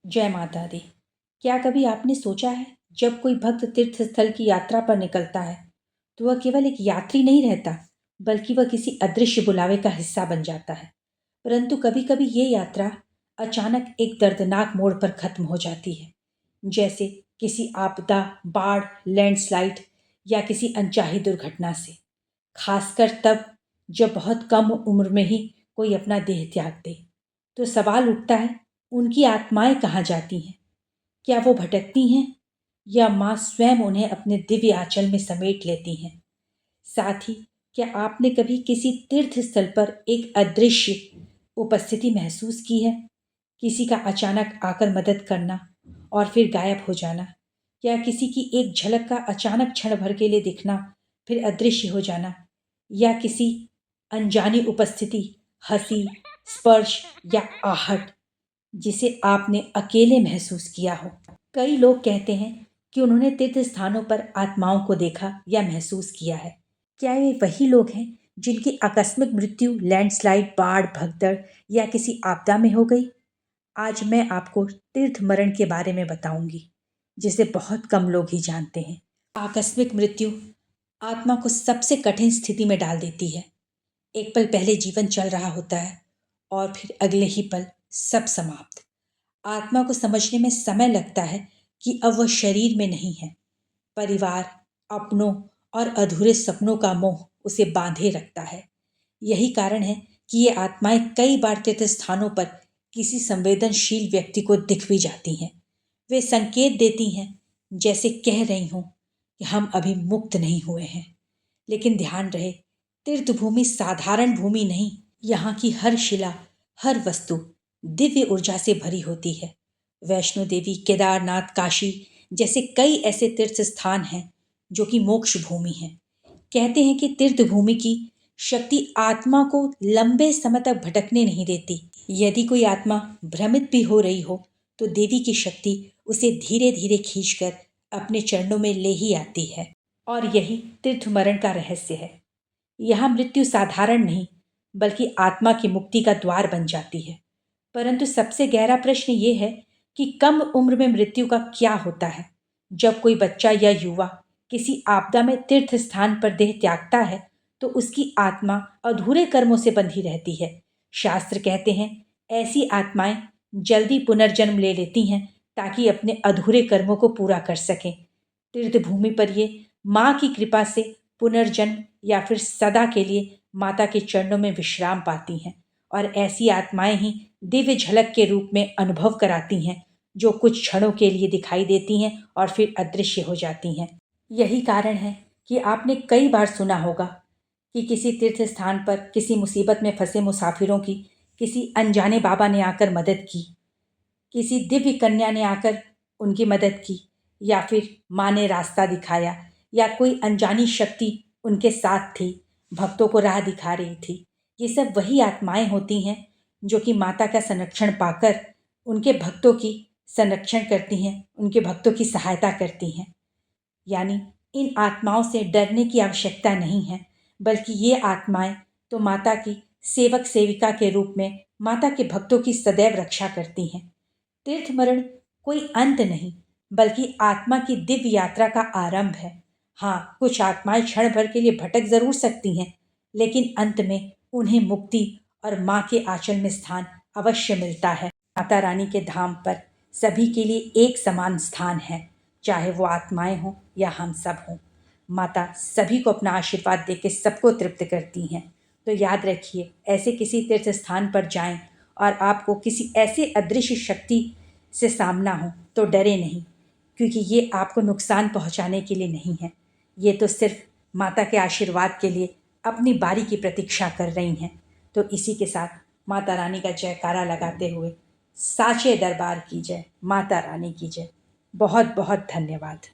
जय माता दी। क्या कभी आपने सोचा है, जब कोई भक्त तीर्थ स्थल की यात्रा पर निकलता है तो वह केवल एक यात्री नहीं रहता, बल्कि वह किसी अदृश्य बुलावे का हिस्सा बन जाता है। परंतु कभी कभी ये यात्रा अचानक एक दर्दनाक मोड़ पर खत्म हो जाती है, जैसे किसी आपदा, बाढ़, लैंडस्लाइड या किसी अनचाही दुर्घटना से। खासकर तब जब बहुत कम उम्र में ही कोई अपना देह त्याग दे, तो सवाल उठता है, उनकी आत्माएं कहाँ जाती हैं? क्या वो भटकती हैं, या माँ स्वयं उन्हें अपने दिव्य आंचल में समेट लेती हैं? साथ ही, क्या आपने कभी किसी तीर्थ स्थल पर एक अदृश्य उपस्थिति महसूस की है? किसी का अचानक आकर मदद करना और फिर गायब हो जाना, या किसी की एक झलक का अचानक क्षण भर के लिए दिखना फिर अदृश्य हो जाना, या किसी अनजानी उपस्थिति, हंसी, स्पर्श या आहट जिसे आपने अकेले महसूस किया हो। कई लोग कहते हैं कि उन्होंने तीर्थ स्थानों पर आत्माओं को देखा या महसूस किया है। क्या ये वही लोग हैं जिनकी आकस्मिक मृत्यु लैंडस्लाइड, बाढ़, भगदड़ या किसी आपदा में हो गई? आज मैं आपको तीर्थ मरण के बारे में बताऊंगी, जिसे बहुत कम लोग ही जानते हैं। आकस्मिक मृत्यु आत्मा को सबसे कठिन स्थिति में डाल देती है। एक पल पहले जीवन चल रहा होता है और फिर अगले ही पल सब समाप्त। आत्मा को समझने में समय लगता है कि अब वह शरीर में नहीं है। परिवार, अपनों और अधूरे सपनों का मोह उसे बांधे रखता है। यही कारण है कि ये आत्माएं कई बार तीर्थ स्थानों पर किसी संवेदनशील व्यक्ति को दिख भी जाती हैं। वे संकेत देती हैं, जैसे कह रही हों कि हम अभी मुक्त नहीं हुए हैं। लेकिन ध्यान रहे, तीर्थ भूमि साधारण भूमि नहीं। यहाँ की हर शिला, हर वस्तु दिव्य ऊर्जा से भरी होती है। वैष्णो देवी, केदारनाथ, काशी जैसे कई ऐसे तीर्थ स्थान हैं जो कि मोक्ष भूमि हैं। कहते हैं कि तीर्थ भूमि की शक्ति आत्मा को लंबे समय तक भटकने नहीं देती। यदि कोई आत्मा भ्रमित भी हो रही हो, तो देवी की शक्ति उसे धीरे धीरे खींचकर अपने चरणों में ले ही आती है। और यही तीर्थ मरण का रहस्य है। यहाँ मृत्यु साधारण नहीं, बल्कि आत्मा की मुक्ति का द्वार बन जाती है। परंतु सबसे गहरा प्रश्न ये है कि कम उम्र में मृत्यु का क्या होता है? जब कोई बच्चा या युवा किसी आपदा में तीर्थ स्थान पर देह त्यागता है, तो उसकी आत्मा अधूरे कर्मों से बंधी रहती है। शास्त्र कहते हैं, ऐसी आत्माएं जल्दी पुनर्जन्म ले लेती हैं ताकि अपने अधूरे कर्मों को पूरा कर सकें। तीर्थ भूमि पर ये माँ की कृपा से पुनर्जन्म या फिर सदा के लिए माता के चरणों में विश्राम पाती हैं। और ऐसी आत्माएं ही दिव्य झलक के रूप में अनुभव कराती हैं, जो कुछ क्षणों के लिए दिखाई देती हैं और फिर अदृश्य हो जाती हैं। यही कारण है कि आपने कई बार सुना होगा कि किसी तीर्थ स्थान पर किसी मुसीबत में फंसे मुसाफिरों की किसी अनजाने बाबा ने आकर मदद की, किसी दिव्य कन्या ने आकर उनकी मदद की, या फिर माँ ने रास्ता दिखाया, या कोई अनजानी शक्ति उनके साथ थी, भक्तों को राह दिखा रही थी। ये सब वही आत्माएं होती हैं जो कि माता का संरक्षण पाकर उनके भक्तों की संरक्षण करती हैं, उनके भक्तों की सहायता करती हैं। यानी इन आत्माओं से डरने की आवश्यकता नहीं है, बल्कि ये आत्माएं तो माता की सेवक सेविका के रूप में माता के भक्तों की सदैव रक्षा करती हैं। तीर्थ मरण कोई अंत नहीं, बल्कि आत्मा की दिव्य यात्रा का आरंभ है। हाँ, कुछ आत्माएं क्षण भर के लिए भटक जरूर सकती हैं, लेकिन अंत में उन्हें मुक्ति और माँ के आंचल में स्थान अवश्य मिलता है। माता रानी के धाम पर सभी के लिए एक समान स्थान है, चाहे वो आत्माएं हों या हम सब हों। माता सभी को अपना आशीर्वाद देकर सबको तृप्त करती हैं। तो याद रखिए, ऐसे किसी तीर्थ स्थान पर जाएं और आपको किसी ऐसे अदृश्य शक्ति से सामना हो तो डरे नहीं, क्योंकि ये आपको नुकसान पहुंचाने के लिए नहीं है। ये तो सिर्फ माता के आशीर्वाद के लिए अपनी बारी की प्रतीक्षा कर रही हैं। तो इसी के साथ माता रानी का जयकारा लगाते हुए साचे दरबार की जय, माता रानी की जय। बहुत बहुत धन्यवाद।